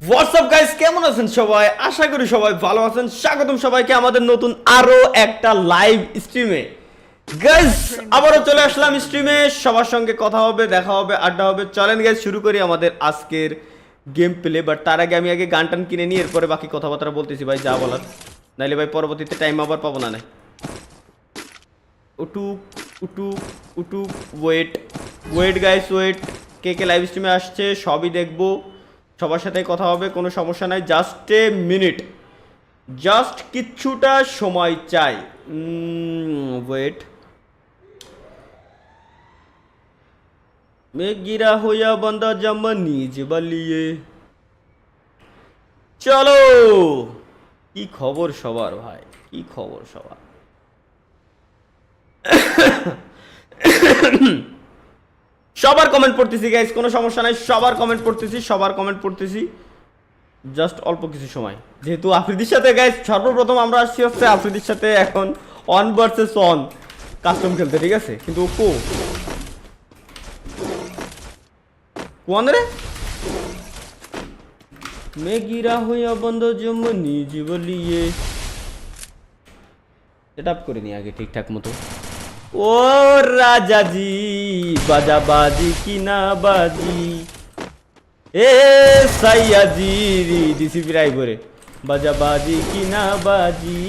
WhatsApp guys, কেমন আছেন সবাই? আশা করি সবাই ভালো আছেন। স্বাগতম সবাইকে আমাদের নতুন আরো একটা লাইভ স্ট্রিমে। গাইস আবারও চলে আসলাম স্ট্রিমে, সবার সঙ্গে কথা হবে, দেখা হবে, আড্ডা হবে। চলেন গাইস শুরু করি আমাদের আজকের গেম প্লে। বাট তার আগে আমি গান টান কিনে নিই, এরপরে বাকি কথাবার্তা বলতেছি ভাই, যা বলার। নাইলে ভাই পরবর্তীতে টাইম আবার পাবো না। উটুক উটুক উটুক, ওয়েট ওয়েট গাইস ওয়েট। কে কে লাইভ স্ট্রিমে আসছে সবই দেখবো, সবার সাথে কথা হবে, কোনো সমস্যা নাই। জাস্ট এ মিনিট, জাস্ট কিচ্ছুটা সময় চাই। ওয়েট। মে গিরা হইয়া বান্দা জামা নিজ বালিয়ে। চলো, কি খবর সবার ভাই, কি খবর সবার? সবার কমেন্ট পড়তেছি গাইস, কোনো সমস্যা নাই। সবার কমেন্ট পড়তেছি, সবার কমেন্ট পড়তেছি। জাস্ট অল্প কিছু সময়, যেহেতু আফ্রিদির সাথে গাইস সর্বপ্রথম আমরা আসছি হচ্ছে আফ্রিদির সাথে এখন অন ভার্সেস অন কাস্টম খেলতে, ঠিক আছে? কিন্তু কোন রে মে গিরা হইয়া বন্ধ জমনি জীবলিয়ে। সেট আপ করে নি আগে ঠিকঠাক মতো। ও রাজাজি বাজা বাজি কি না বাজি, এ সাইয়াজি ডিসিপি রাইভরে বাজা বাজি কি না বাজি।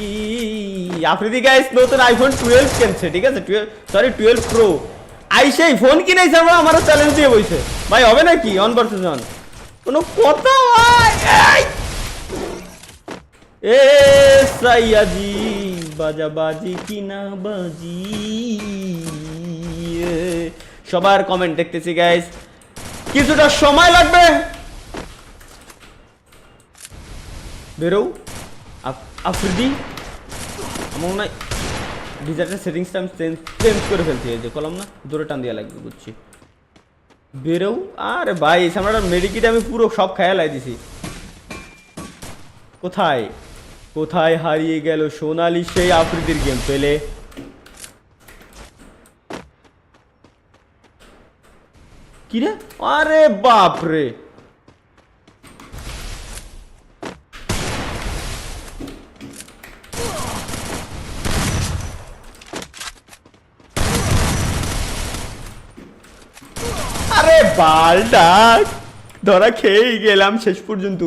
আফ্রিদি গাইস নতুন আইফোন 12 কিনছে, ঠিক আছে? 12 প্রো আইসেই ফোন কিনেছে, আমরা আমার চ্যালেঞ্জ দিয়ে বইছে। ভাই হবে নাকি অন ভার্সেস অন? কোনো কথা ভাই? এ সাইয়াজি বাজা বাজি কি না বাজি। সবার কমেন্ট দেখতেছি গাইস, কিছুটা সময় লাগবে। বেরো আফ্রিদি, আমার মনে হয় ডিজার্টের সেটিংসটা আমি চেঞ্জ করে ফেলছি। এই যে কলম না, জোরে টান দেওয়া লাগবে বুঝছি। বেরো। আরে ভাই আমরা মেডিকিট আমি পুরো সব খেয়ালাই দিছি। কোথায় কোথায় হারিয়ে গেল সোনালি সেই আফ্রিদির গেম পেলে? কি রে? আরে বাপ রে, আরে বালটা ধরা খেয়েই গেলাম শেষ পর্যন্ত।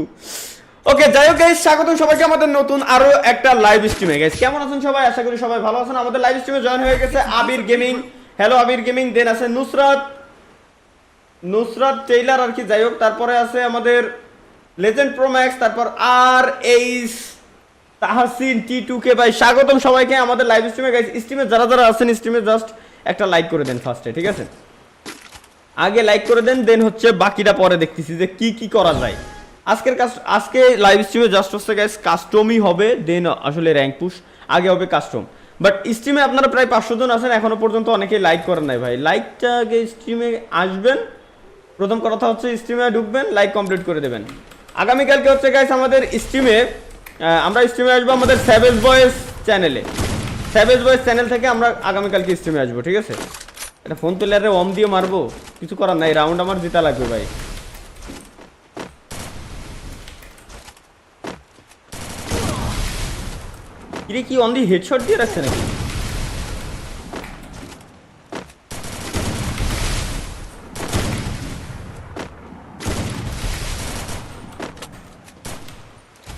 ওকে যাই হোক গাইস, স্বাগতম সবাইকে আমাদের নতুন আরো একটা লাইভ স্ট্রিমে। গাইস কেমন আছেন সবাই? আশা করি সবাই ভালো আছেন। আমাদের লাইভ স্ট্রিমে জয়েন হয়ে গেছে আবির গেমিং। হ্যালো আবির গেমিং। দেন আছে নুসরাত নুসরাত টেইলার আর কি, যাই হোক। তারপরে আছে আমাদের লেজেন্ড প্রো ম্যাক্স, তারপর আর এইচ তাহসিন T2K। ভাই স্বাগতম সবাইকে আমাদের লাইভ স্ট্রিমে। গাইস স্ট্রিমে যারা যারা আছেন স্ট্রিমে জাস্ট একটা লাইক করে দেন ফার্স্টে, ঠিক আছে? আগে লাইক করে দেন, দেন হচ্ছে বাকিটা পরে দেখতেছি যে কি কি করা যায়। আজকে লাইভ স্ট্রিমে জাস্ট হচ্ছে গাইস কাস্টমই হবে, দেন আসলে র্যাঙ্ক পুশ। আগে হবে কাস্টম। বাট স্ট্রিমে আপনারা প্রায় 500 জন আছেন, এখনো পর্যন্ত অনেকেই লাইক করেন নাই। ভাই লাইকটা আগে স্ট্রিমে আসবেন, প্রথম কথা হচ্ছে স্ট্রিমে ঢুকবেন, লাইক কমপ্লিট করে দেবেন। আগামীকালকে হচ্ছে গাইস আমাদের স্ট্রিমে আমরা স্ট্রিমে আসবো আমাদের স্যাভেজ বয়েস চ্যানেলে। স্যাভেজ বয়েস চ্যানেল থেকে আমরা আগামীকালকে স্ট্রিমে আসবো, ঠিক আছে? এটা ফোন তুলে আরে ওম দিয়ে মারবো, কিছু করার নাই। রাউন্ড আমার জেতা লাগবে ভাই। কিরে কি অন দি হেডশট দিয়ে রাখছে নাকি?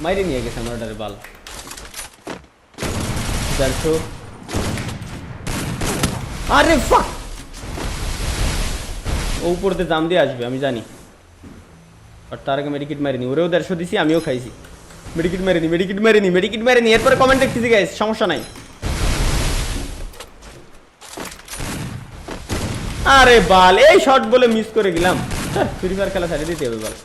মাইরে নিয়ে গেছে আমার ডারে বাল। 400। আরে ফাক, ও উপরতে জাম দিয়ে আসবে আমি জানি। আর তার আগে মেডিকিট মারিনি, ওরেও 150 দিছি, আমিও খাইছি। মেডিকিট মারিনি। এরপরে কমেন্ট দেখতেছি গাইস, সমস্যা নাই। আরে বাল, এই শট বলে মিস করে গেলাম। ফ্রি ফায়ার খেলা ছাড়িয়ে দিতে হবে বাল।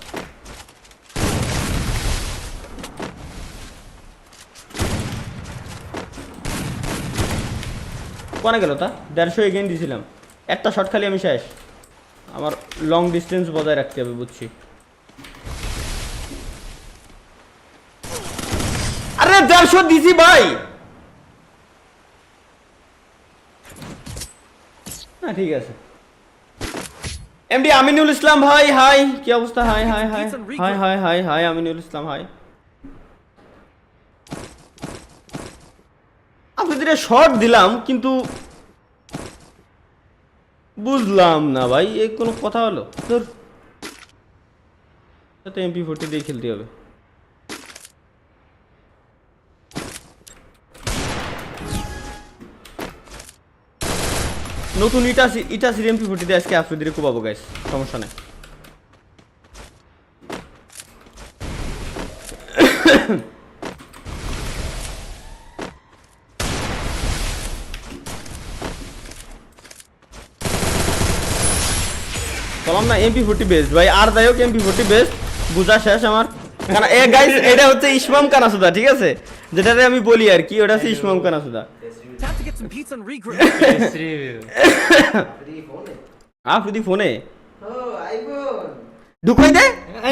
কোনে গেল তা? 150 এগেইন দিছিলাম, একটা শট খালি আমি শেষ। আমার লং ডিস্টেন্স বজায় রাখতে হবে বুঝছি। আরে 150 দিছি ভাই। না ঠিক আছে, এমডি আমিনুল ইসলাম ভাই, হাই, কি অবস্থা? Hi hi hi hi hi hi hi Aminul Islam hi. আপনাদের শর্ট দিলাম কিন্তু বুঝলাম না ভাই, এই কোনো কথা হলো? ধর সাথে MP40 দিয়ে খেলতে হবে। নতুন ইটাসির MP40 দিয়ে আজকে আপনাদের কোবাবো গাইস, সমস্যা নেই। বললাম না MP40 বেস্ট ভাই, আর যাই হোক MP40 বেস্ট, বুঝা শেষ আমার। কারণ এ গাইস এটা হচ্ছে ইসমাম কানাসুদা, ঠিক আছে, যেটাতে আমি বলি আর কি, ওটা হচ্ছে Ismam কানাসুদা। Time to get some pizza and regroup. Afridi ফোনে আইফোন ঢুকাই দে,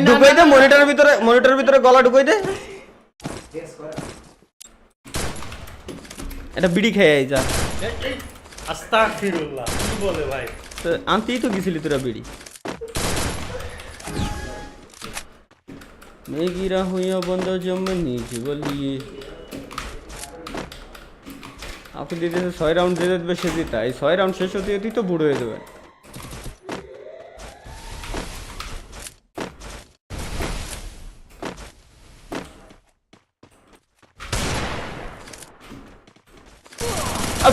ঢুকাই দে মনিটরের ভিতরে গলা ঢুকাই দে। এটা বিড়ি খেয়ে আই যা। আস্তাগফিরুল্লাহ, কি বলে ভাই? তো আনতেই তো গেছিলি তোরা বিড়ি। মেগিরা হইয়া বন্ধ জমনি বলিয়ে আপনি দিতেছে 6 রাউন্ড দিয়ে দেবে সে জিতা, এই 6 রাউন্ড শেষ হতে হতেই তো বুড়ো হয়ে যাবে।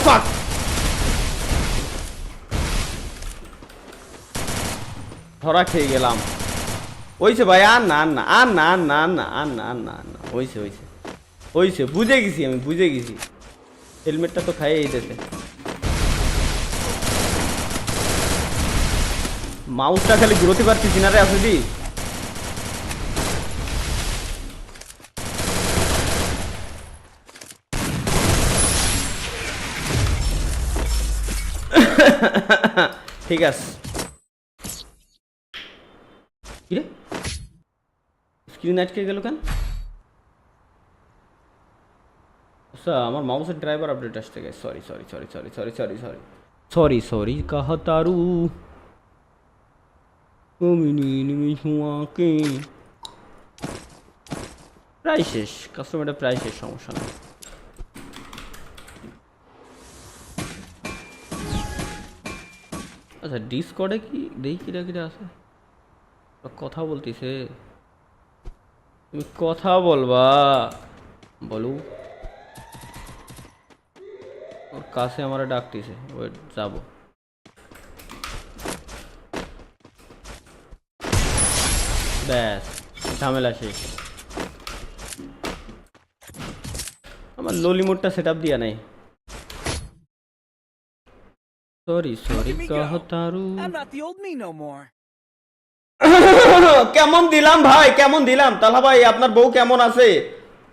fuck! ধরা খেয়ে গেলাম। ওইছে ভাই, আর না আর না আর না আর না আর না আর না আর না আর না, ওইছে ওইছে ওইছে, বুঝে গেছি আমি, বুঝে গেছি। হেলমেটটা তো খাইয়ে দিতেছে। মাউসটা খালি ঘুরোতে পারতেছি না রে আফ্রিদি। ঠিক আছে, কিরে স্ক্রিন আটকে গেল কেন? আচ্ছা আমার মাউসের ড্রাইভার আপডেট আসতে গেছে, sorry sorry sorry sorry sorry sorry sorry sorry sorry কাহা তারু প্রায় শেষ, কাস্টমারটা প্রায় শেষ, সমস্যা নেই। আচ্ছা ডিসকর্ডে কি দেখি কিরা কিরা আছে, কথা বলতিছে, তুমি কথা বলবা, বলো। ওর কাছে আমার ডাকতেছে, ওয়েট যাব। ব্যাস ঝামেলা শেষ। আমার ললি মোডটা সেট আপ দিয়া নাই। সরি সরি কাহতারু। I'm not the old me no more. কেমন দিলাম ভাই, কেমন দিলাম? তাহলে ভাই আপনার বউ কেমন আছে?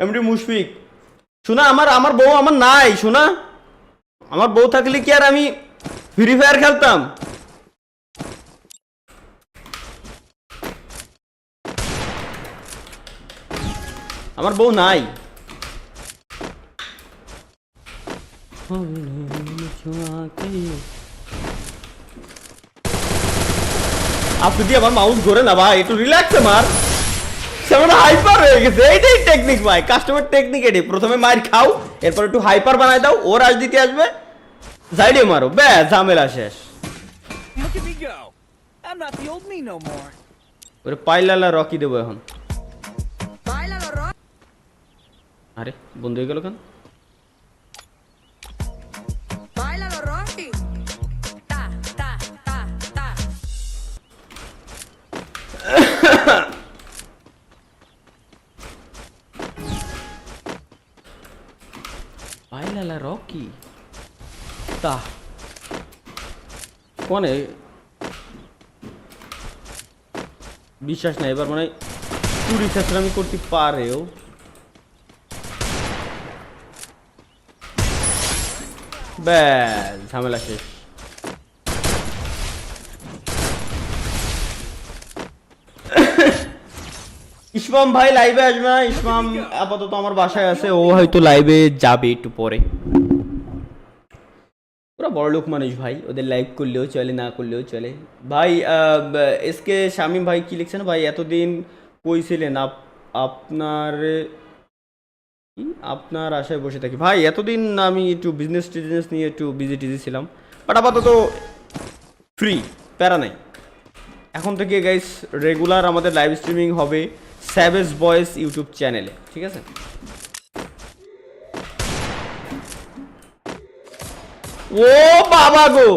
এমডি মুশফিক শোনা, আমার বউ আমার নাই শোনা। আমার বউ থাকলে কি আর আমি ফ্রি ফায়ার খেলতাম? আমার বউ নাই। আপনি দিয়ে আমার মাউস ধরে না ভাই, একটু রিল্যাক্সে মার। সেমন হাইপার হয়ে গেছে, এইটাই টেকনিক ভাই, কাস্টমার টেকনিক এটাই। প্রথমে মার খাও, এরপর একটু হাইপার বানাই দাও, ও রাজ দিতে আসবে, সাইডে মারো, ব্যাস ঝামেলা শেষ। Look at me go. I'm not the old me no more. ওরে পাইলালা রকি দেবো এখন। Bailalo, Rock. আরে বন্ধ হয়ে গেল কেন? Bailalo, Rocky. Ta, ta, ta, ta. পাইলালা রকি তা কোনে বিশ্বাস নাই এবার, মানে চুরি চেষ্টামি করতে পারেও। ব্যাস ঝামেলা শেষ। ইসমাম ভাই লাইভে আসবে না? ইসমাম আপাতত আমার বাসায় আছে, ও হয়তো লাইভে যাবে একটু পরে। ওরা বড়লোক মানুষ ভাই, ওদের লাইভ করলেও চলে, না করলেও চলে ভাই। এসকে শামীম ভাই কি লিখছেন ভাই, এতদিন কই ছিলেন আপনার কি আপনার আশায় বসে থাকি ভাই। এতদিন আমি একটু বিজনেস টিজনেস নিয়ে একটু বিজি টিজি ছিলাম, বাট আপাতত ফ্রি, প্যারা নাই। এখন থেকে গাইস রেগুলার আমাদের লাইভ স্ট্রিমিং হবে স্যাভেজ বয়েস ইউটিউব চ্যানেলে, ঠিক আছে। ও বাবা গো,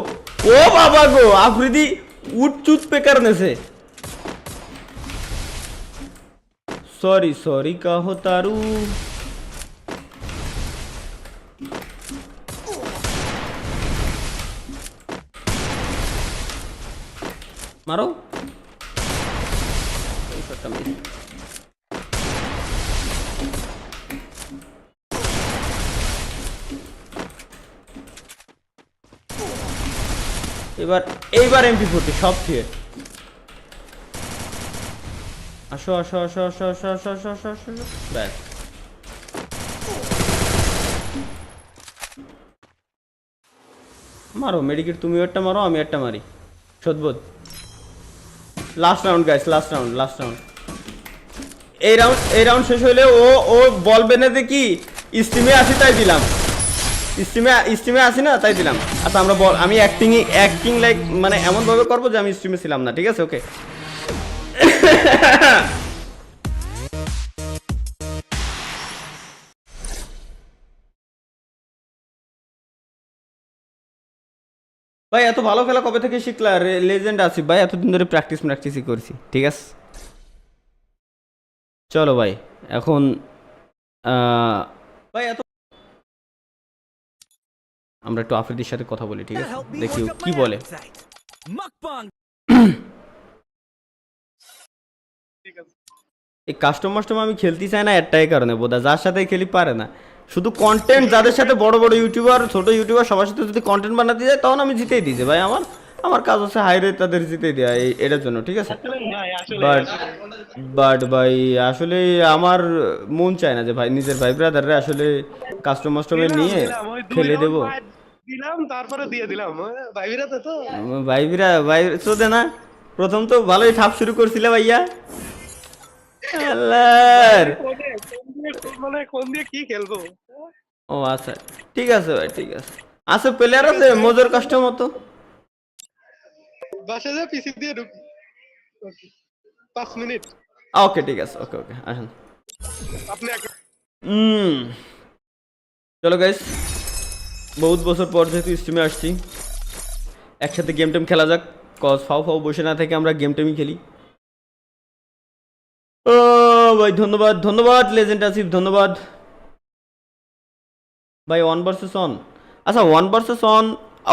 ও বাবা গো, আফ্রিদি উঠচুত পেকার নেছে। সরি সরি কাহো তারু। মারো। এইবার MP40 সব ঠিক। আসো আসো আসো আসো আসো আসো আসো আসো আসো ব্যাস। মারো মেডিকেট, তুমি একটা মারো, আমি একটা মারি। সদবোধ last round guys, last round. এই রাউন্ড শেষ হইলে ও বলবে না যে কি স্টিমে আসি তাই দিলাম, স্টিমে আসি না তাই দিলাম। আচ্ছা আমরা আমি অ্যাক্টিং লাইক মানে এমন ভাবে করবো যে আমি স্টিমে ছিলাম না, ঠিক আছে ওকে। ভাই এত ভালো খেলা কবে থেকে শিখলা? লেজেন্ড আছি ভাই, এতদিন ধরে প্র্যাকটিসই করছি, ঠিক আছে। চলো ভাই এখন ভাই এত আমরা একটু আফ্রিদির সাথে কথা বলি, ঠিক আছে, Help me দেখি work ও up কি my বলে। appetite. Mukbang. এই কাস্টম আমি খেলতে চাই না একটাই কারণে, বোধহয় যার সাথে খেলি পারে না। শুধু কন্টেন্ট যাদের সাথে বড় বড় ইউটিউবার ছোট ইউটিউবার সবার সাথে যদি কন্টেন্ট বানাতে যায় তখন আমি জিতেই দিয়েছি ভাই। আমার কাজ হচ্ছে হাইরে তাদের জিতেই দেওয়া এটার জন্য, ঠিক আছে। বাট ভাই আসলে আমার মন চায় না যে ভাই নিজের ভাই ব্রাদাররা আসলে কাস্টমার নিয়ে খেলে দেবো। দিলাম তারপরে দিয়ে দিলাম ভাইরা তো ভাই চোদে না, প্রথম তো ভালোই ঠাপ শুরু করছিল ভাইয়া। আল্লাহর মানে কোন দিয়ে কি খেলবো। ও আচ্ছা ঠিক আছে ভাই, ঠিক আছে। আছে প্লেয়ার আছে মজুর কাস্টমার তো বাসা যা পিসি দিয়ে ঢুকি 5 মিনিট। ওকে ঠিক আছে, ওকে আসুন। আপনি চলো গাইস, বহুত বছর পর যেহেতু স্ট্রিমে আসছি, একসাথে গেম টেম খেলা যাক। কজ ফাও বসে না থেকে আমরা গেম টেমই খেলি। ও ভাই ধন্যবাদ লেজেন্ড আসিফ, ধন্যবাদ ভাই। 1 ভার্সেস 1, আচ্ছা 1 ভার্সেস 1।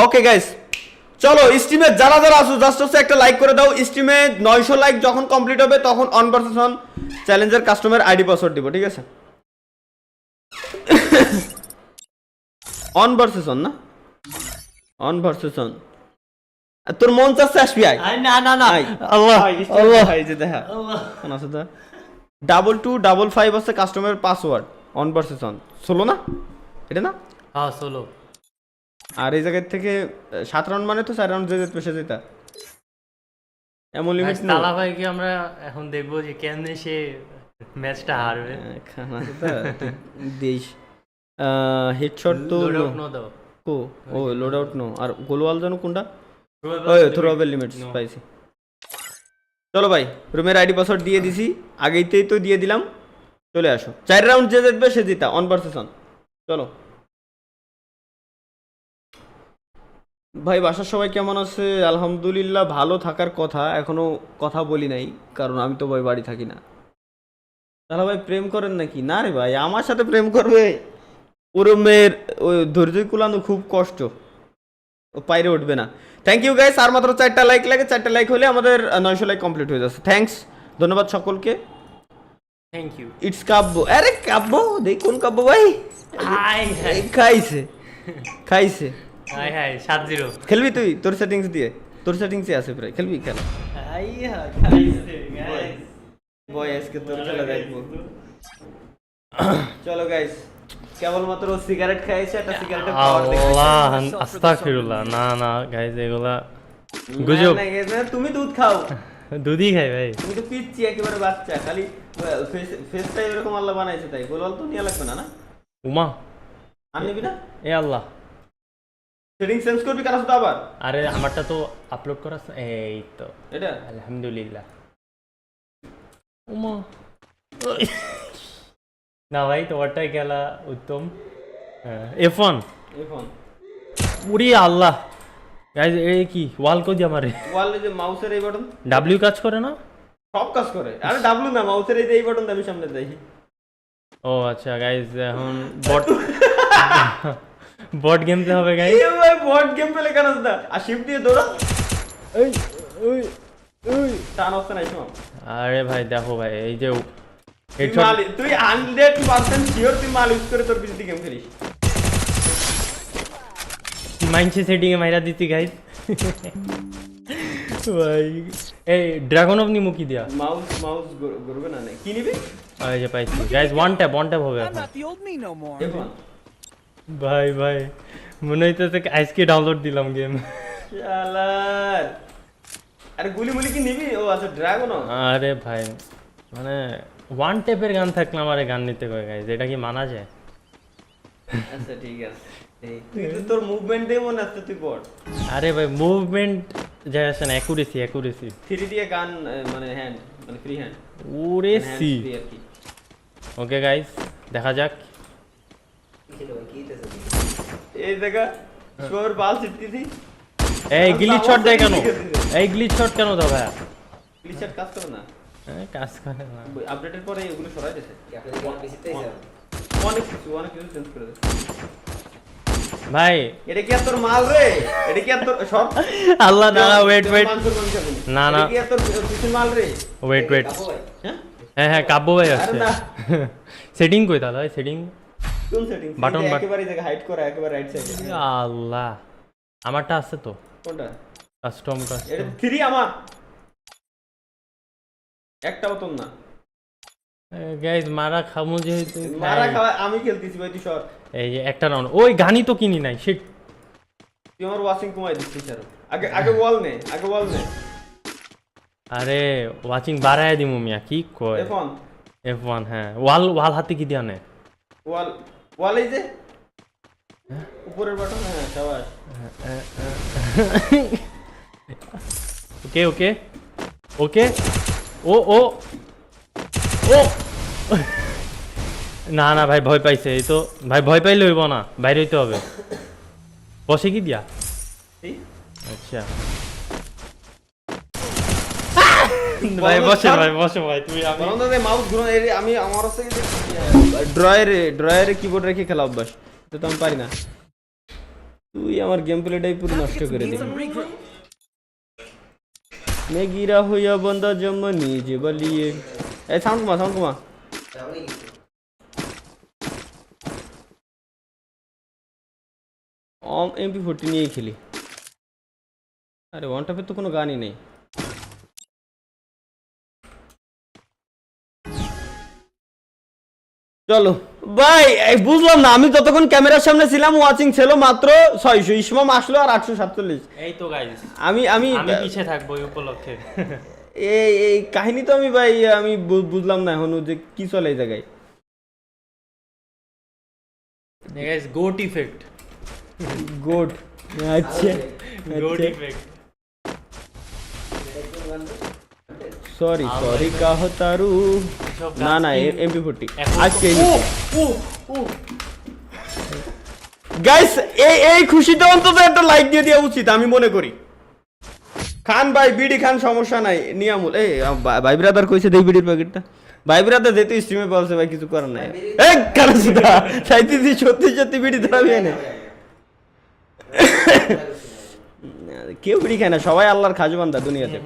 ওকে গাইস চলো স্ট্রিমে যারা আসো জাস্ট একটা লাইক করে দাও। স্ট্রিমে 900 লাইক যখন কমপ্লিট হবে তখন 1 versus 1 Challenger customer ID password দিব, ঠিক আছে। 1 ভার্সেস 1 না, 1 ভার্সেস 1। তোর মন চাচ্ছে আসবি? আয় না আল্লাহ ভাই যে দেখা কোন আছে দা 2255 আছে কাস্টমার পাসওয়ার্ড 1 ভার্সেস 1 সোলো না এটা না? হ্যাঁ সোলো। আর এই জায়গা থেকে 7 রাউন্ড মানে তো 4 রাউন্ড যে পেশে যেটা এমন লিমিট না। তালা ভাই কি আমরা এখন দেখবো যে কেমনে সে ম্যাচটা হারবে। খানা তো দেশ হেডশট তো দাও কো ও লোড আউট নো। আর গোলওয়াল জানো কোনটা? ওই থ্রোবেল লিমিটস পাইছি। চলো ভাই রুমের আইডি পাসওয়ার্ড দিয়ে দিছি, আগেইতেই তো দিয়ে দিলাম। চলে আসো, 4 রাউন্ড যে জিতবে সে জিতা 1 ভার্সেস 1। চলো ভাই বাসার সবাই কেমন আছে? আলহামদুলিল্লাহ ভালো থাকার কথা, এখনো কথা বলি নাই কারণ আমি তো ভাই বাড়ি থাকি না। তাহলে ভাই প্রেম করেন নাকি? না রে ভাই, আমার সাথে প্রেম করবে ওরমের ওই ধৈর্য কুলানো খুব কষ্ট, ও পাইরে উঠবে না। থ্যাংক ইউ গাইস, আর মাত্র 4টা লাইক লাগে। 4টা লাইক হলে আমাদের 900 লাইক কমপ্লিট হয়ে যাচ্ছে। থ্যাঙ্কস, ধন্যবাদ সকলকে। Thank you. ইটস কাব্য। আরে কাব্য দেখ কোন কাব্য ভাই? হাই খাইছে 7-0 খেলবি তুই? তোর সেটিংস দিয়ে, তোর সেটিংসে আছে প্রায়, খেলবি? খেলা খাইছে গাইস। বয় আজকে তোর খেলা দেখবো। চলো গাইস কেবলমাত্র সিগারেট খাইছে, একটা সিগারেটের পাওয়ার আল্লাহ আস্তাগফিরুল্লাহ, না না গাইস এগুলা গুজব। তুমি দুধ খাও, দুধই খাই ভাই। তুমি তো পিচ্ছি একেবারে বাচ্চা, খালি ফেসটা এরকম আল্লাহ বানাইছে তাই গোলওয়াল তো নিয়ে লাগবে না। না উমা আর নিবি না? এ আল্লাহ, সেটিং চেঞ্জ করবি কার সাথে আবার? আরে আমারটা তো আপলোড করা আছে। এই তো এটা আলহামদুলিল্লাহ। উমা না ভাই, তোমারটাই খেলা উত্তম। F1 এই ফোন উরি আল্লাহ গাইস, এই কি ওয়াল কো দিয়ে আমারে ওয়ালে যে মাউসের এই বাটন ডাব্লিউ কাজ করে না? সব কাজ করে। আরে ডাব্লু না, মাউসের এই যে এই বাটন আমি সামনে যাই। ও আচ্ছা গাইস, এখন বট বট গেমতে হবে গাইস। এই ভাই বট গেম পেলে কেন না? আর শিফট দিয়ে দৌড়া। এই ওই ওই টান হচ্ছে না শোন। আরে ভাই দেখো ভাই, এই যে তুই 100% শিওর তুই মাল ইউজ করে তোর পিসি গেম খেলিস। মাইনছে সেটিং এ মাইরা দিতি গাইস। ভাই এই ড্রাগন অফ নিমু কি দিয়া? মাউস করবে না কি নিবি? এই যে পাইছি গাইস, ওয়ান ট্যাপ হবে I'm এখন। not the old me no more. এখন ভাই ভাই মনে হইতেছে আজকে ডাউনলোড দিলাম গেম। শালার আরে গুলি মুলি কি নিবি? ও আচ্ছা ড্রাগন। আরে ভাই মানে ওয়ান ট্যাপের গান থাকলে আমার গান নিতে কয় গাইস, এটা কি মানা যায়? আচ্ছা ঠিক আছে, তুই তো তোর মুভমেন্ট দিয়ে মনে আসছে তুই বট। আরে ভাই মুভমেন্ট যায় আসে না, অ্যাকুরেসি 3 দিয়ে গান মানে হ্যান্ড মানে ফ্রি হ্যান্ড ওরে সি। আর কি। ওকে গাইস দেখা যাক। এই দেখা সবার বাল ছিটতেছি। এই গ্লিচ শট দেয় কেন? এই গ্লিচ শট কেন দাও ভাই? গ্লিচার কাজ করে না, কাজ করে না। আপডেটের পরে এগুলো সরাই দিয়েছে। অনেক কিছু চেঞ্জ করে দিয়েছে ভাই এটা কি আর তোর মাল রে? এটা কি আর তোর সব? আল্লাহ না, ওয়েট না না এটা কি আর তোর পিছন মাল রে? ওয়েট হ্যাঁ হ্যাঁ হ্যাঁ কাব্য ভাই আরে আসছে। না সেটিং কই দাদা? সেটিং কোন সেটিং? Button, একেবারে জায়গা হাইড করা একেবারে রাইট সাইডে। আল্লাহ আমারটা আছে তো কোনটা? কাস্টম এটা 3 আমার একটাও তোর না। গাইস মারা খামু যেহেতু মারা খাওয়া আমি খেলতেছি ভাই, তুই সর। এই যে একটা রাউন্ড ওই গানই তো কিনি নাই শিট। তুই আমার ওয়াচিং কমাই দিচ্ছিস আরো। আগে ওয়াল নে, আগে ওয়াল নে। আরে ওয়াচিং বাড়ায় দিমু মিয়া, কি কয়? F1 F1 হ্যাঁ, ওয়াল হাতে কি দিয়া নে? ওয়াল এই যে উপরের বাটন। হ্যাঁ শাবাশ। ওকে ওকে ওকে ও ও ও না না ভাই ভয় পাইছে। এই তো ভাই ভয় পাইলে হইব না, বাইরে হইতে হবে। বসে কি দিয়া? এই আচ্ছা ভাই বসে ভাই তুমি আমি বন্ধুদের মাউস ঘুরো। আমি আমার হচ্ছে ড্রয়ারে কিবোর্ড রেখে খেলা অভ্যাস, তো আমি পারি না। তুই আমার গেম প্লেটাই পুরো নষ্ট করে দিবি। मैं गिरा हुआ बंदा जमनी जे बलिए ए साउंड कमा MP40 নিয়েই খেলি। আরে ওয়ান টপে তো কোনো গানই নেই। চলো ভাই, বুঝলাম না আমি যতক্ষণ ক্যামেরার সামনে ছিলাম ওয়াচিং ছিল মাত্র 600, ইসমাম আসলো আর 847। এই তো গাইস আমি পিছে থাকবো এই উপলক্ষে। এই কাহিনী তো আমি ভাই আমি বুঝলাম না এখনো যে কি চলে এই জায়গায়। গাইস গোট ইফেক্ট, গোট আচ্ছা গোট ইফেক্ট। সরি কাহো তারু না না MP40 আজকে গাইস এই খুশিতে অন্তত একটা লাইক দিয়ে দেওয়া উচিত আমি মনে করি। খান ভাই বিডি খান সমস্যা নাই নিয়ামুল। এই ভাই ব্রাদার কইছে দেই বিডির প্যাকেটটা। ভাই ব্রাদার যেতে স্ট্রিমে বলছে ভাই কিছু করার নাই। এই কারসুদা চাইতেছি সত্যি বিডি ধরাবি এনে। কেউ বিডি খায় না, সবাই আল্লাহর খাজু বান্দা দুনিয়াতে।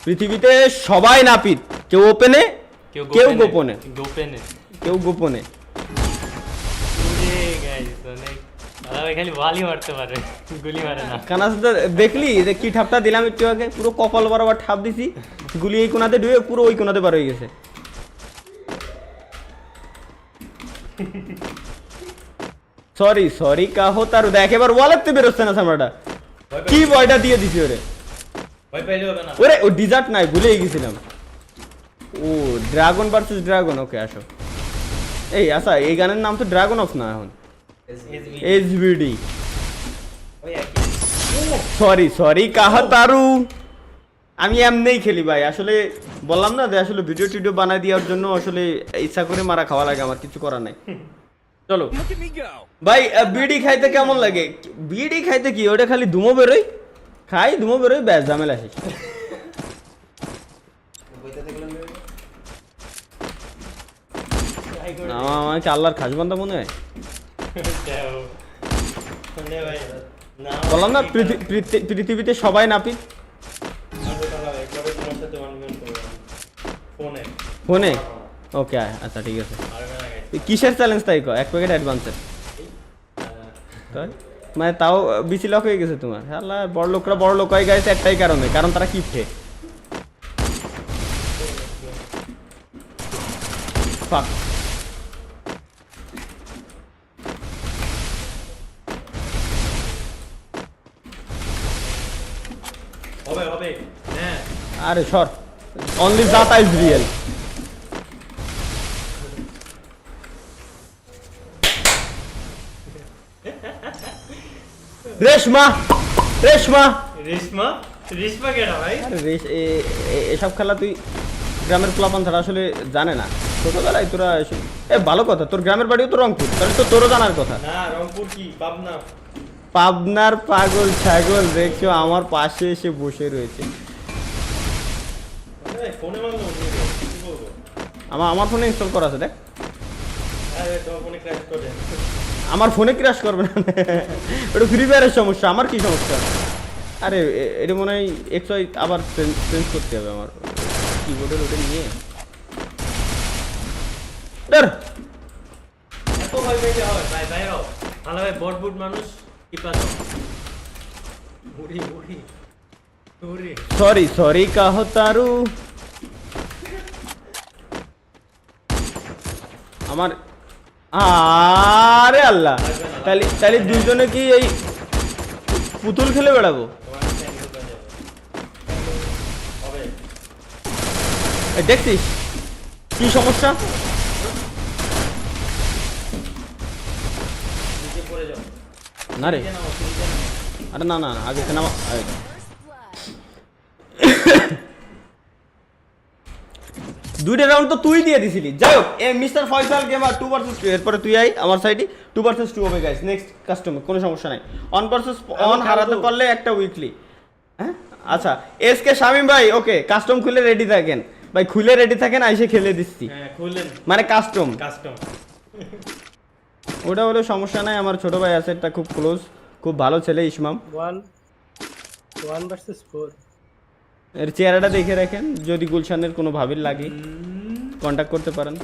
পৃথিবীতে সবাই নাপিত, কেউ ওপেনে কেউ গোপনে। খালি ওয়ালি মারতে পারে, গুলি মারে না। কানাসুদা দেখলি যে কি ঠাপটা দিলাম একটু আগে, পুরো কপাল বরাবর ঠাপ দিছি, গুলি এই কোনাতে ঢুকে পুরো ওই কোনাতে বার হয়ে গেছে। সরি সরি কাহো তারু দেখ এবার ওয়ালেটতে বেরোচ্ছে না সামরাটা কি বয়টা দিয়ে দিছি ওরে ভয় পাইলে হবে না ওরে ও ডিজার্ট নাই ভুলেই গেছিলাম ও ড্রাগন ভার্সেস ড্রাগন ওকে আসো এই আচ্ছা এই গানের নাম তো ড্রাগন অফ না এখন এসবিডি ওই একই সরি সরি কাহা তারু আমি এমনিই খেলি ভাই আসলে বললাম না যে আসলে ভিডিও টিডিও বানাই দেওয়ার জন্য আসলে ইচ্ছা করে মারা খাওয়া লাগে আমার কিছু করার নাই চলো Look at me go. ভাই বিড়ি খাইতে কেমন লাগে বিড়ি খাইতে কি ওটা খালি ধুমো বেরোই খাই ধুমো বেরোই ব্যাস ঝামেলা শেষ না আমার কি আল্লাহর খাস বান্দা মনে হয় শুনে ভাই না বললাম না পৃথিবীতে সবাই নাপিত একবারে তোমার সাথে 1 মিনিট করব ফোনে ফোনে ওকে আচ্ছা ঠিক আছে পারবে না গাইস কিসের চ্যালেঞ্জ তাই কো এক প্যাকেট অ্যাডভান্সের তাই মানে তাও বিসি লক হয়ে গেছে তোমার আল্লাহ বড় লোকরা বড় লোক হয়ে গেছে একটাই কারণে কারণ তারা কিপটে ফাক হবে হবে হ্যাঁ আরে সর অনলি জাতা ইজ রিয়েল রেশমা রেশমা রেশমা রেশমা কেডা ভাই আরে এসব খেলা তুই গ্রামের পোলাপান ছাড়া আসলে জানে না ছোটবেলায় তোরা ভালো কথা তোর গ্রামের বাড়িও তো রংপুর তাহলে তো তোরও জানার কথা না রংপুর কি পাবনা পাবনার পাগল ছাগল দেখছো আমার পাশে এসে বসে রয়েছে ফোনে মারলো কি বলবো আমার ফোনে ইনস্টল করা আছে দেখ আরে তোমার ফোনে ক্র্যাশ করে আমার ফোনে ক্র্যাশ করবে না এটা ফ্রি ফায়ারের সমস্যা আমার কি সমস্যা আরে এটা মনে হয় এক্সআই আবার চেঞ্জ করতে হবে আমার কিবোর্ডের ওটা নিয়ে ধর এত ভয় পেতে হয় ভাই ভাই ভালো ভাই বট বুট মানুষ কি পাচ্ছ বুড়ি বুড়ি বুড়ি সরি সরি কাহো তারু আমার আরে আল্লাহ তাহলে তাহলে দুইজনে কি এই পুতুল খেলে বেড়াবো তোমার ট্যাঙ্ক ঢুকে যাবে হবে এই দেখছিস কি সমস্যা নিচে পড়ে যাও না রে নিচে নাও নিচে নাও আরে না না না, আগে কেন দুইটা রাউন্ড তো তুই দিয়ে দিছিলি যাই হোক এ মিস্টার ফয়সাল গেমার 2 ভার্সেস 2 এরপরে তুই আই আমার সাইডে 2 ভার্সেস 2 হবে গাইস নেক্সট কাস্টমার কোনো সমস্যা নাই অন ভার্সেস অন হারাতে পারলে একটা উইকলি হ্যাঁ আচ্ছা এসকে শামিম ভাই ওকে কাস্টম খুলে রেডি থাকেন ভাই খুলে রেডি থাকেন আইসে খেলে দিচ্ছি হ্যাঁ খুললেন মানে কাস্টম কাস্টম ওটা হলে সমস্যা নাই আমার ছোট ভাই আছে একটা খুব ক্লোজ খুব ভালো ছেলে ইসমাম 1 versus 4 এর চেহারাটা দেখে রাখেন যদি গুলশানের কোনো ভাবির লাগে কন্টাক্ট করতে পারেন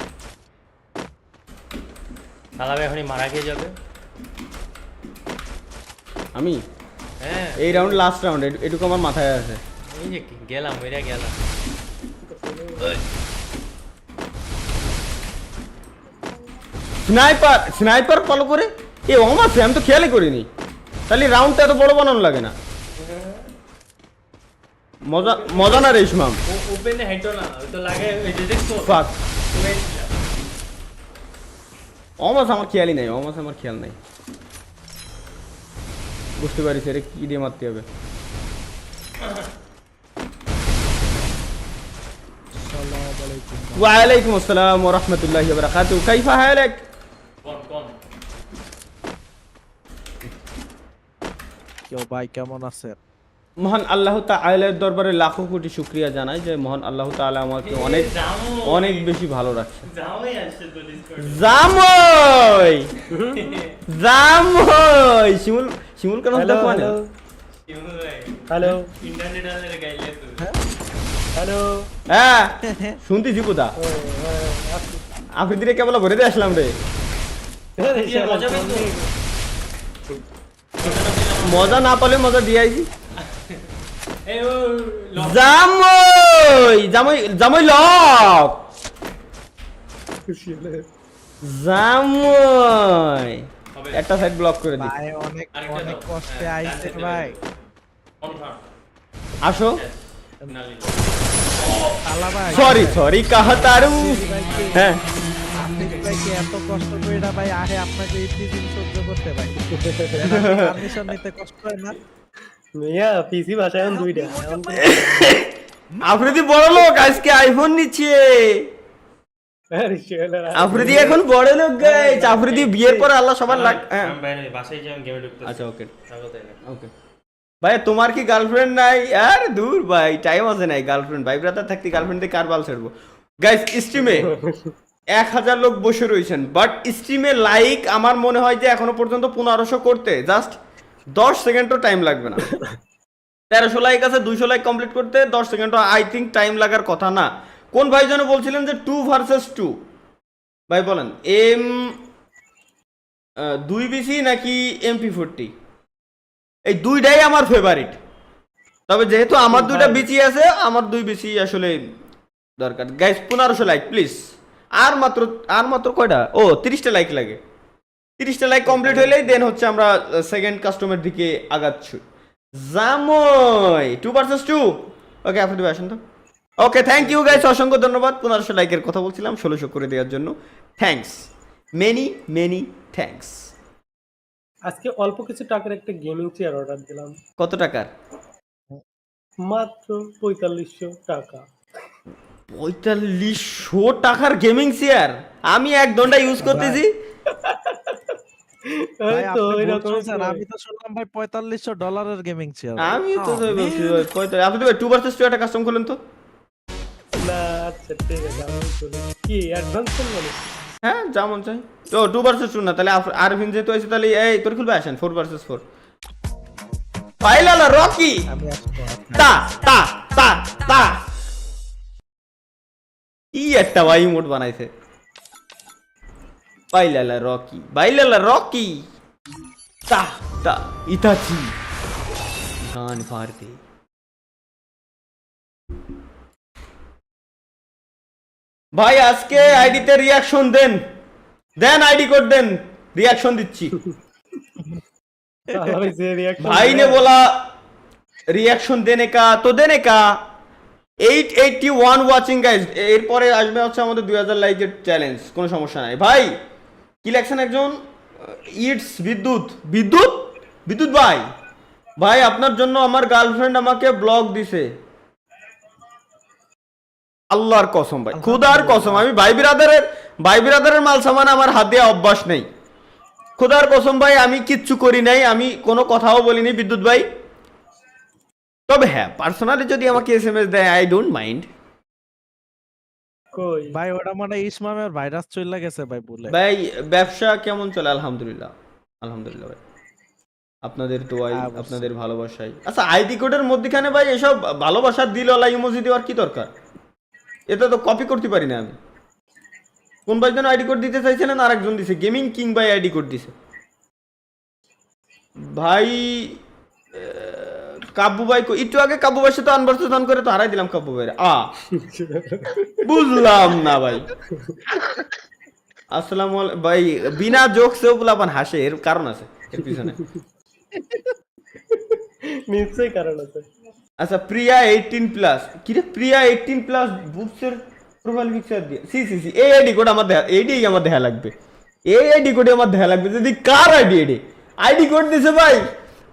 শালা ভাই এখনই মারা খেয়ে যাবে আমি হ্যাঁ এই রাউন্ড লাস্ট রাউন্ড এটুকু আমার মাথায় আছে এই যে কি, গেলাম ওইটা গেলাম স্নাইপার স্নাইপার ফলো করে এ আমার আমি তো খেয়ালই করিনি তাহলে রাউন্ডটা এত বড় বানানো লাগে না মজা মজা না রে ইসমাম ও ওপেনে হেঁটো না ওই তো লাগে ওই যে দেখছো ফাক অমাস আমার খেয়ালই নাই অমাস আমার খেয়াল নাই বুঝতে পারিস রে কি দিয়ে মারতে হবে ওয়ালাইকুম আসসালাম ওয়া রাহমাতুল্লাহি ওয়া বারাকাতুহু কাইফা হালাক কোন কোন কেউ ভাই কেমন আছেন? মহান আল্লাহ তাআলার দরবারে লাখো কোটি শুকরিয়া জানাই যে মহান আল্লাহ তাআলা আমাকে অনেক অনেক বেশি ভালো রাখছে যাওই আসছে তো ডিসকর্ড জামই জামই শিমুল শিমুল কেন হ্যালো দেখো না হ্যালো হ্যালো ইন্টারনেট আলে গাইলে তো হ্যালো হ্যাঁ শুনতেছি কোথা আফ্রিদিরে কেবল ঘুরে দিয়ে আসলাম রে কি মজা পেয়েছো মজা না পালে মজা দিয়ে আইছি এই ও জামই জামই জামই লক খুশি হলে জামই হবে। একটা সাইড ব্লক করে দি ভাই অনেক আরেকটা অনেক দাও। কষ্টে হ্যাঁ, আইছে ডান ভাই দিতে কনফার্ম আসো ফাইনালি আলা ভাই সরি সরি কাহা তারু হ্যাঁ আপনি ভাই কি এত কষ্ট করে না ভাই আহে আপনাকে এই দিন সহ্য করতে ভাই পারমিশন নিতে কষ্ট হয় না মিয়া পিসি ভাষা এখন দুইটা এখন তো আফ্রিদি বড় লোক আজকে আইফোন নিচ্ছে আফ্রিদি এখন বড় লোক গাইস আফ্রিদি বিয়ের পর আল্লাহ সবার লাগ হ্যাঁ আমি বাইরে বাসায় যাই আমি গেমে ঢুকতেছি আচ্ছা ওকে স্বাগত এলাকা ওকে ভাই তোমার কি গার্লফ্রেন্ড নাই আর দূর ভাই টাইম আছে নাই গার্লফ্রেন্ড ভাই ব্রাদার থাকতে গার্লফ্রেন্ড দিয়ে কার বাল ছাড়বো গাইস স্ট্রিমে 1000 লোক বসে রয়েছেন বাট স্ট্রিমে লাইক আমার মনে হয় যে এখনো পর্যন্ত 1500 করতে জাস্ট 10 সেকেন্ডও টাইম লাগবে না 1300 লাইক আছে 200 লাইক কমপ্লিট করতে 10 সেকেন্ডও আই থিঙ্ক টাইম লাগার কথা না কোন ভাই যেন বলছিলেন যে 2 ভার্সেস 2 ভাই বলেন এম 2BC নাকি MP40 এই দুইটাই আমার ফেভারিট তবে যেহেতু আমার দুইটা বিসি আছে আমার 2BC আসলে দরকার গাইস 1500 লাইক প্লিজ আর মাত্র কয়টা ও 30টা লাইক লাগে 30টা লাইক কমপ্লিট হলেই দেন হচ্ছে আমরা সেকেন্ড কাস্টমার দিকে আগাচ্ছি জামই 2 ভার্সেস 2 ওকে আপনি আসেন তো ওকে থ্যাংক ইউ গাইস অসংখ্য ধন্যবাদ 1500 লাইকের কথা বলছিলাম 1600 করে দেওয়ার জন্য থ্যাঙ্কস মেনি থ্যাঙ্কস আজকে অল্প কিছু টাকার একটা গেমিং চেয়ার অর্ডার দিলাম কত টাকার মাত্র 4500 টাকা 4500 টাকার গেমিং চেয়ার আমি এক ঘন্টা ইউজ করতেছি ভাই এই তো আপনি ভুল এরকম শুনছেন, আমি তো শুনলাম ভাই $4500 গেমিং চেয়ার আমি তো তাই বলছি ভাই, আপনি তো 2 ভার্সেস 2 একটা কাস্টম করলেন তো না আচ্ছা ঠিক আছে আমি চলে কি অ্যাডভান্স করব না হ্যাঁ যেমন চাই তো 2 ভার্সেস 2 না তাহলে আরভিন যেহেতু আছে তাহলে এই তোর খুলবে আসেন 4 ভার্সেস 4 পাইলালা রকি আমি আসবো তা তা তা তা ই একটা ভাই মোড বানাইছে বাইলালা রকি তা তা ইতাচি গান ফারতে ভাই আজকে আইডিতে রিয়াকশন দেন আইডি কোড দেন রিয়াকশন দিচ্ছি তাহলে যে রিঅ্যাকশন भाई ने बोला रिएक्शन देने का तो देने का 881 ওয়াচিং গাইস এরপরে আসবে হচ্ছে আমাদের 2000 লাইকের চ্যালেঞ্জ কোনো সমস্যা নাই ভাই কি লেখছেন একজন ইটস বিদ্যুৎ ভাই আপনার জন্য আমার গার্লফ্রেন্ড আমাকে ব্লক দিছে আল্লাহর কসম ভাই খুদার কসম আমি ভাই বিরাদারের মাল সামান আমার হাত দিয়ে অভ্যাস নেই খুদার কসম ভাই আমি কিচ্ছু করি নাই আমি কোনো কথাও বলিনি বিদ্যুৎ ভাই তবে হ্যাঁ পার্সোনালি যদি আমাকে এসএমএস দেয় আই ডোন্ট মাইন্ড কই ভাই ওটা মানে ইসমামের ভাইরাস চলে গেছে ভাই বলে ভাই ব্যবসা কেমন চলে আলহামদুলিল্লাহ ভাই আপনাদের দোয়াই হ্যাঁ, বুঝছি। আপনাদের ভালোবাসাই আচ্ছা আইডি কোডের মধ্যখানে ভাই এসব ভালোবাসার দিলওয়ালা ইমোজি দেওয়ার কি দরকার এটা তো কপি করতে পারি না আমি কোন ভাই যেন আইডি কোড দিতে চাইছিলেন আরেকজন দিছে গেমিং কিং ভাই আইডি কোড দিছে ভাই কাব্বু ভাই একটু আগে কাব্বু ভাইয়ের সাথে আনভার্সেশন করে তো হারাই দিলাম কাব্বু ভাই বুঝলাম না ভাই আসসালামু আলাইকুম ভাই বিনা জোকসেও বলাবান হাসে এর কারণ আছে এর পিছনে নিশ্চয়ই কারণ আছে আচ্ছা প্রিয়া 18 প্লাস কি রে প্রিয়া 18 প্লাস বুকসের প্রোফাইল পিকচার দিয়ে সি এই আইডি কোড আমার এইটাই আমার দেখা লাগবে এই আইডি কোডে আমার দেখা লাগবে যদি কার আইডি কোড দিছে ভাই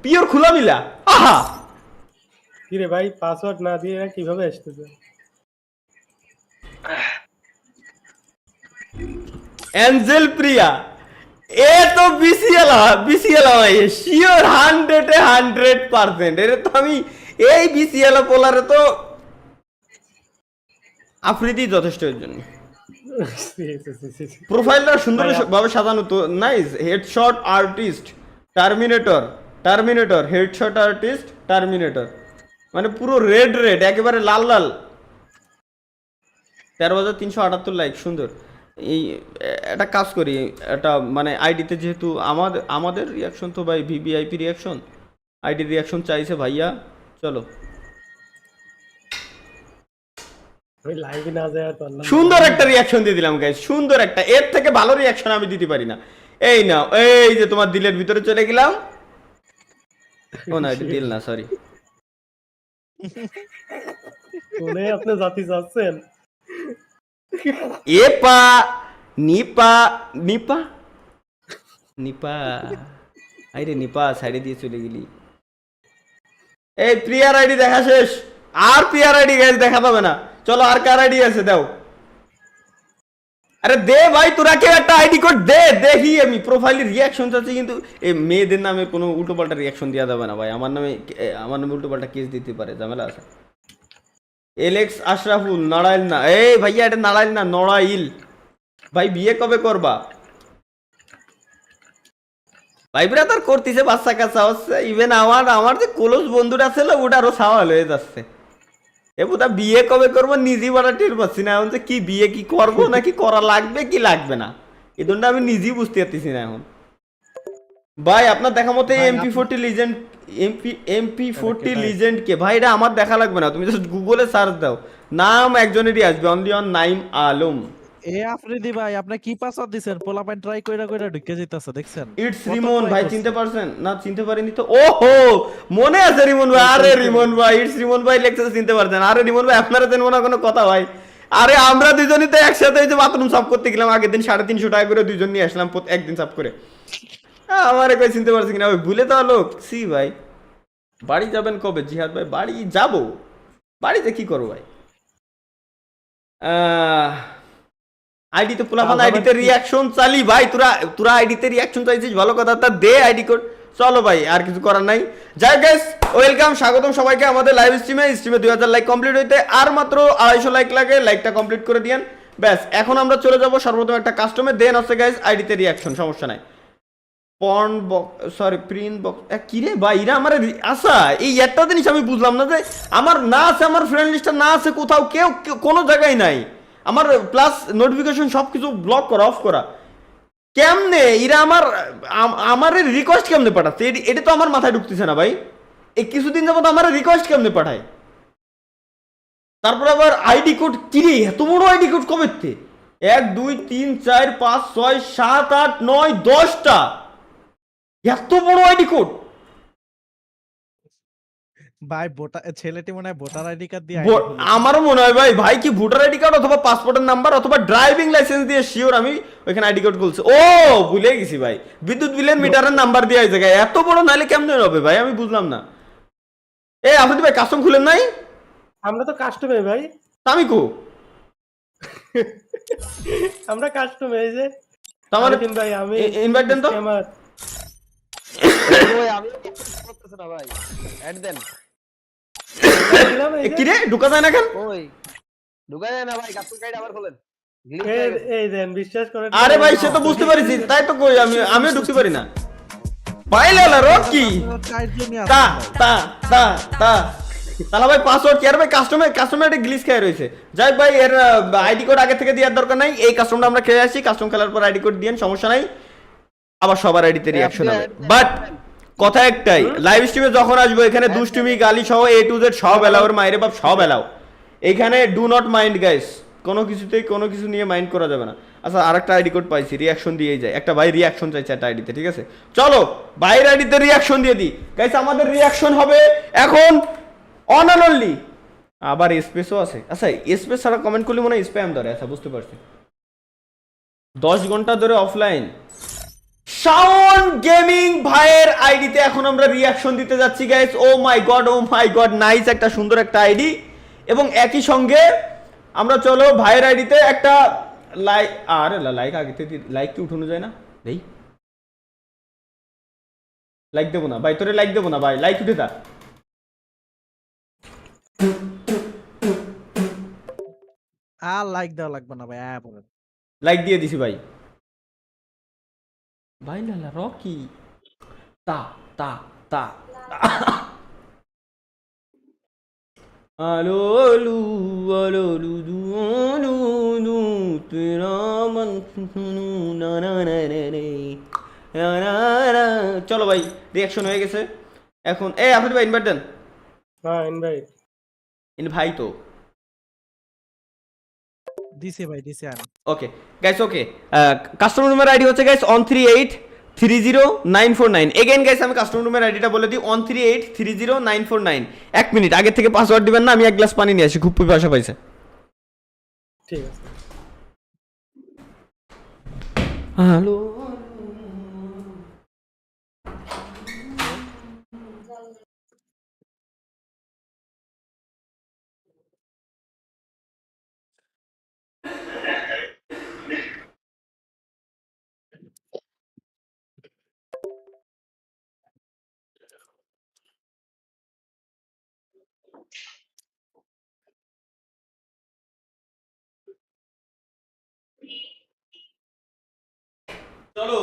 পিওর খোলা মিলা আহা কি রে ভাই পাসওয়ার্ড না দিয়ে এরা কিভাবে আসতেছে एंजल प्रिया ए तो बीसीएल भाई শিওর 100% এর তো আমি এই বিসিএল পোলারে তো আফ্রিদি যথেষ্ট এর জন্য প্রোফাইলটা সুন্দর ভাবে সাজানো তো nice headshot artist terminator headshot artist terminator মানে পুরো রেড একেবারে লাল 13,378 লাইক সুন্দর এই একটা কাজ করি এটা মানে আইডিতে যেহেতু আমাদের রিয়াকশন তো ভাই ভিভিআইপি রিয়াকশন আইডি রিয়াকশন চাইছে ভাইয়া চলো আমি লাইভে না যায় আর পারলাম না। সুন্দর একটা রিয়াকশন দিয়ে দিলাম গাইস, সুন্দর একটা, এর থেকে ভালো রিয়াকশন আমি দিতে পারি না। এই নাও, এই যে তোমার দিলের ভিতরে চলে গেলাম। ও না, এটা দিল না, সরি। কোনে আপনি জাতি যাচ্ছেন? এপা নিপা নিপা নিপা, আরে নিপা সাইডে দিয়ে চলে গেলি। এই প্রিয়ার আইডি দেখা শেষ, আর প্রিয়ার আইডি গাইস দেখা পাবে না। চলো আর কার আইডি আছে দাও। আরে দে ভাই, তোরা কেউ একটা আইডি কোড দে, দেখি আমি প্রোফাইলে রিয়াকশন চাচ্ছি। কিন্তু এই মেয়েদের নামে কোনো উল্টোপাল্টা রিয়াকশন দেওয়া যাবে না ভাই, আমার নামে উল্টোপাল্টা কেস দিতে পারে, ঝামেলা আছে। এলেক্স আশরাফুল নাড়াইল না, এই ভাইয়া এটা নাড়াইল না, নড়াইল। ভাই বিয়ে কবে করবা? ভাই ব্রাদার করতেছে, বাচ্চা কাচ্চা হচ্ছে। ইভেন আমার যে ক্লোজ বন্ধুটা ছিল ওটারও সাওয়াল হয়ে যাচ্ছে। এ বোধা বিয়ে কবে করবো নিজেই বলা টের পাচ্ছি না এখন, যে কি বিয়ে কি করবো নাকি করা লাগবে কি লাগবে না, এই জন্য আমি নিজেই বুঝতে পারতেছি না এখন। ভাই আপনার দেখা মতো MP40 লিজেন্ড, MP40 লিজেন্ড কে ভাই? এটা আমার দেখা লাগবে না, তুমি জাস্ট গুগলে সার্চ দাও, নাম একজনেরই আসবে, অনলি অন নাইম আলম। এ আফ্রিদি ভাই আপনি কি পাসওয়ার্ড দিছেন? পোলাপাইন ট্রাই কইরা কইরা ঢুকে যাইতাছে দেখছেন? ইটস রিমন ভাই, চিনতে পারছেন না? চিনতে পারিনি তো। ওহো মনে আছে রিমন ভাই, আরে রিমন ভাই, ইটস রিমন ভাই লেখছে, চিনতে পারছেন? আরে রিমন ভাই আপনারা দেন মনে কোনো কথা ভাই। আরে আমরা দুজনই তো একসাথে এই যে বাথরুম সাফ করতে গেলাম, আগের দিন 350 টাকা করে দুইজন নিয়ে আসলাম একদিন সাফ করে। আমারে কই চিনতে পারছি কিনা ওই ভুলে তো লোক। সি ভাই বাড়ি যাবেন কবে জিহাদ ভাই? বাড়ি যাব, বাড়িতে কি করবো ভাই? আইডিতে পোলাপান আইডিতে রিয়াকশন চালি ভাই, তোরা আইডিতে রিয়াকশন চাইছিস ভালো কথা, তা দে আইডি কোড। চলো ভাই আর কিছু করার নাই। যাই গাইস ওয়েলকাম, স্বাগতম সবাইকে আমাদের লাইভ স্ট্রিমে 2000 লাইক কমপ্লিট হইতে আর মাত্র 250 লাইক লাগে, লাইকটা কমপ্লিট করে দিয়েন ব্যাস। এখন আমরা চলে যাব সর্বপ্রথম একটা কাস্টমে, দেন হচ্ছে গাইস আইডিতে রিয়াকশন, সমস্যা নাই। Porn box, sorry print box, কি রে ভাই এরা আমার আচ্ছা এই একটা জিনিস আমি বুঝলাম না, যে আমার না আছে, আমার ফ্রেন্ড লিস্টটা না আছে কোথাও, কেউ কোনো জায়গায় নাই আমার, প্লাস নোটিফিকেশন সবকিছু ব্লক করা, অফ করা। কেমনে এরা আমার রিকোয়েস্ট কেমনে পাঠাচ্ছে? এটা তো আমার মাথায় ঢুকতেছে না ভাই। এই কিছুদিন যাবত আমার রিকোয়েস্ট কেমনে পাঠায়? তারপর আবার আইডি কোড, কিরে এত বড় আইডি কোড কবে? 1 2 3 4 5 6 7 8 9 10টা, এত বড় আইডি কোড ভাই ছেলেটি মনে হয় ভোটার আইডি কার্ড দিয়ে আমারও মনে হয় ভাই। ভাই কি ভোটার আইডি কার্ড অথবা পাসপোর্টের নাম্বার অথবা ড্রাইভিং লাইসেন্স দিয়ে শিওর আমি ওইখানে আইডি কার্ড খুলছি। ও ভুলে গেছি ভাই, বিদ্যুৎ বিলের মিটারের নাম্বার দিয়ে এই জায়গায় এত বড়, নাইলে কেমনে হবে ভাই? আমি বুঝলাম না। এ আপনি ভাই কাস্টম খুলেন নাই? আমরা তো কাস্টমে ভাই, আমি কো আমরা কাস্টমে। এই যে আমার আরিফিন ভাই আমি ইনভাইট দেন তো। আমার দিলাম এই যে। কি রে ঢুকা যায় না কেন? এই দেন বিশ্বাস করেন। আরে ভাই সে তো বুঝতে পারিছি, তাই তো কই আমিও ঢুকতে পারি না ভাই। লালা রকি তা তা তা তা তাহলে ভাই পাসওয়ার্ড কি? আর ভাই কাস্টমার একটা গ্লিচ খেয়ে রয়েছে। যাই ভাই এর আইডি কোড আগে থেকে দেওয়ার দরকার নাই, এই কাস্টমটা আমরা খেয়ে আসি, কাস্টম খেলার পর আইডি কোড দিয়েন, সমস্যা নাই। আবার সবার আইডিতে রিঅ্যাকশন হবে, বাট কথা একটাই, লাইভ স্ট্রিমে যখন আসবো এখানে দুষ্টুমি গালি সহ A to Z সব এলাও, এর মাইরে বাপ সব এলাও। এখানে ডু নট মাইন্ড গাইস, কোনো কিছুতেই কোনো কিছু নিয়ে মাইন্ড করা যাবে না। আচ্ছা আরেকটা আইডি কোড পাইছি, রিঅ্যাকশন দিয়েই যায়। একটা ভাই রিঅ্যাকশন চাইছে একটা আইডিতে, ঠিক আছে চলো ভাইয়ের আইডিতে রিঅ্যাকশন দিয়ে দিই গাইস। আমাদের রিঅ্যাকশন হবে এখন অন অ্যান্ড অনলি, আবার স্পেসও আছে। আচ্ছা স্পেস ছাড়া কমেন্ট করলে মনে হয় স্প্যাম ধরে। আচ্ছা বুঝতে পারছি, 10 ঘন্টা ধরে অফলাইন। সাউন্ড গেমিং ভাইয়ের আইডিতে এখন আমরা রিঅ্যাকশন দিতে যাচ্ছি গাইস। ও মাই গড নাইস, একটা সুন্দর একটা আইডি। এবং একই সঙ্গে আমরা চলো ভাইয়ের আইডিতে একটা লাইক, আরে লাইক আগে থেকে লাইক কি উঠানো যায় না? দেই লাইক দেবো না ভাই, তোরে লাইক দেবো না ভাই, লাইক উঠে দা। আর লাইক দেওয়া লাগবে না ভাই, লাইক দিয়ে দিছি ভাই। ভাই লালা রকি তা তা তা আলো লু আলো লু দু আলো দু তেরা মন না না না রে না না। চলো ভাই রিঅ্যাকশন হয়ে গেছে। এখন আপনি ভাই ইনভাইট দেন। হ্যাঁ ইনভাইট ভাই তো দিছে ভাই দিছে আমি ওকে গাইস ওকে কাস্টমার রুমের আইডি হচ্ছে গাইস 13830949 এগেইন গাইস আমি কাস্টমার রুমের আইডিটা বলে দিই 13830949 এক মিনিট আগে থেকে পাসওয়ার্ড দিবেন না আমি এক গ্লাস পানি নিয়ে আসি খুব পিপাসা পাইছে ঠিক আছে হ্যালো চলো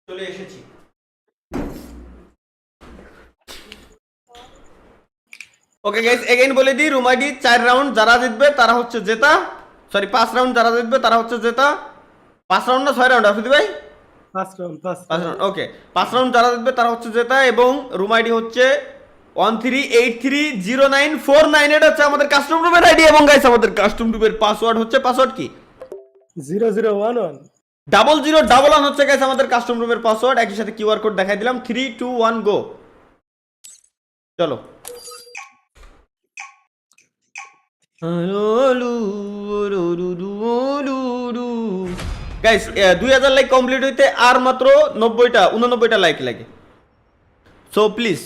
চলে এসেছি ওকে গাইস এগেইন বলে দিই রুম আইডি 4 রাউন্ড যারা জিতবে তারা হচ্ছে জেতা সরি 5 রাউন্ড যারা জিতবে তারা হচ্ছে জেতা 5 রাউন্ড না 6 রাউন্ড আফিদি ভাই ফার্স্ট রাউন্ড 5 রাউন্ড ওকে 5 রাউন্ড যারা জিতবে তারা হচ্ছে জেতা এবং রুম আইডি হচ্ছে 13830949 এটা হচ্ছে আমাদের কাস্টম রুমের আইডি এবং গাইস আমাদের কাস্টম রুমের পাসওয়ার্ড হচ্ছে পাসওয়ার্ড কি 0011 0011 হচ্ছে গাইস আমাদের কাস্টম রুমের পাসওয়ার্ড একই সাথে কিউআর কোড দেখাই দিলাম 3 2 1 গো চলো গাইস 2000 লাইক কমপ্লিট হইতে আর মাত্র 89টা লাইক লাগে so please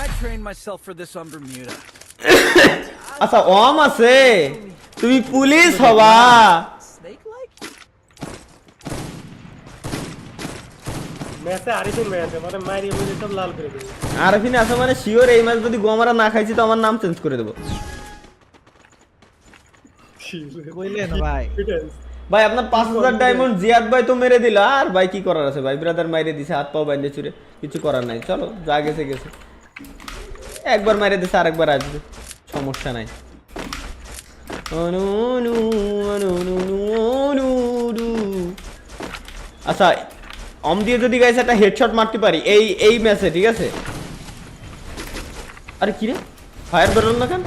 I trained myself for this on Bermuda. আচ্ছা ওম আছে তুমি পুলিশ হবা Snake like? ম্যাচে আরিফিন ভাই আছে মানে মাইরি মুজি সব লাল করে দিবে আরফিন আছে মানে শিওর এই ম্যাচ যদি গোমারা না খাইছি তো আমার নাম চেঞ্জ করে দেবো কইলেন ভাই ভাই আপনার 5000 ডায়মন্ড জিয়াদ ভাই তো মেরে দিলা আর ভাই কি করার আছে ভাই ব্রাদার মাইরে দিছে হাত পাও বাইন্ধে চুরে কিছু করার নাই চলো যা গেছে গেছে একবার মাইরে দিছে আরেকবার আসবে সমস্যা নাই আচ্ছা অম দিয়ে যদি গাইস একটা হেডশট মারতে পারি এই ম্যাচে ঠিক আছে আরে কি রে ফায়ার বেরোল না কেন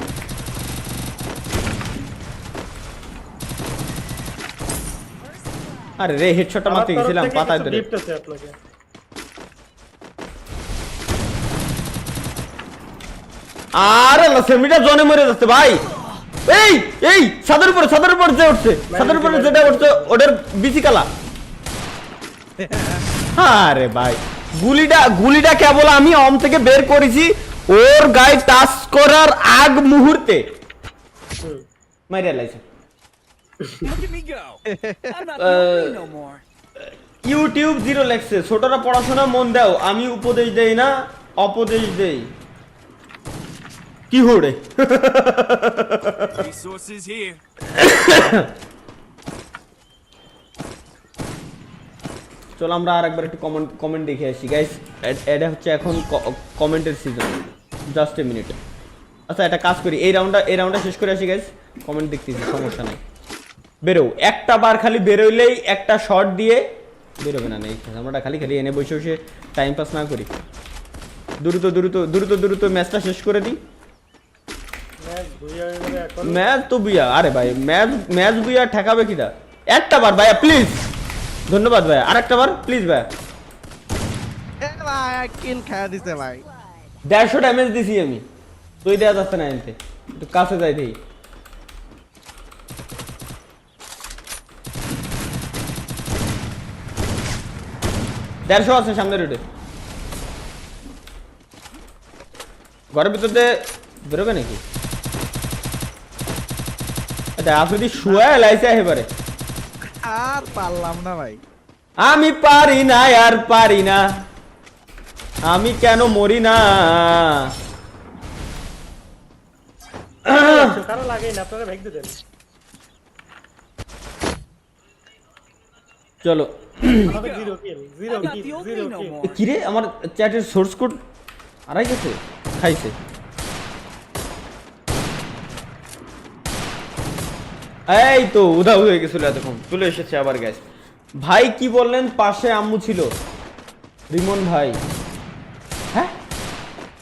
আরে রে হেডশটটা মারতে গেছিলাম পাতায় ধরে গিফট আছে আপনাকে আরে আল্লাহ সেমিটা জনে মরে যাচ্ছে ভাই এই সাদের উপরে যে উঠছে সাদের উপরে যেটা উঠছে ওটার বিচি কালা আরে ভাই গুলিটা কেবল আমি অম থেকে বের করেছি ওর গায়ে টাচ করার আগ মুহূর্তে মাইরা লাইছে Look at me go. I'm not the old me no more. YouTube 0 লেখছে ছোটরা পড়াশোনা মন দাও আমি উপদেশ দেই না অপদেশ দেই কি হড়ে Resources here. চলো আমরা আরেকবার একটু কমেন্ট দেখে আসি গাইস এটা হচ্ছে এখন কমেন্টের সিজন জাস্ট এ মিনিট আচ্ছা এটা কাজ করি এই রাউন্ডটা শেষ করে আসি গাইস কমেন্ট দেখতেছি সমস্যা নাই বেরো একটা বার খালি বেরোইলেই একটা শট দিয়ে বেরোবে না এই আমরা খালি এনে বসে টাইম পাস না করি দ্রুত ম্যাচটা শেষ করে দিই ম্যাচ বুইয়া হয়ে যাবে এখন ম্যাচ তো বুইয়া আরে ভাই ম্যাচ বুইয়া ঠেকাবে কিনা একটা বার ভাইয়া প্লিজ ধন্যবাদ ভাইয়া আরেকটা বার প্লিজ ভাইয়া এ ভাই কিল খায়া দিছে ভাই 150 ড্যামেজ দিছি আমি তুই দেয়া যাচ্ছে না এনতে একটু কাছে যাই দেই দেড়শো আছে সামনে রোডে ঘরের ভিতরে বেরোবে নাকি আচ্ছা আপনি শুয়ে লাইছে এবারে আর পারলাম না ভাই আমি পারি না আর পারি না আমি কেন মরি না কারো লাগেই না আপনারা ভেগ দেন চলো আমাদের zero kill zero I'm not the old me no more. কিরে আমার চ্যাটের সোর্স কোড আড়াই গেছে খাইছে এই তো উধাও হয়ে গেছিল এতক্ষণ চলে এসেছে আবার গ্যাস ভাই কি বললেন পাশে আম্মু ছিল রিমন ভাই হ্যাঁ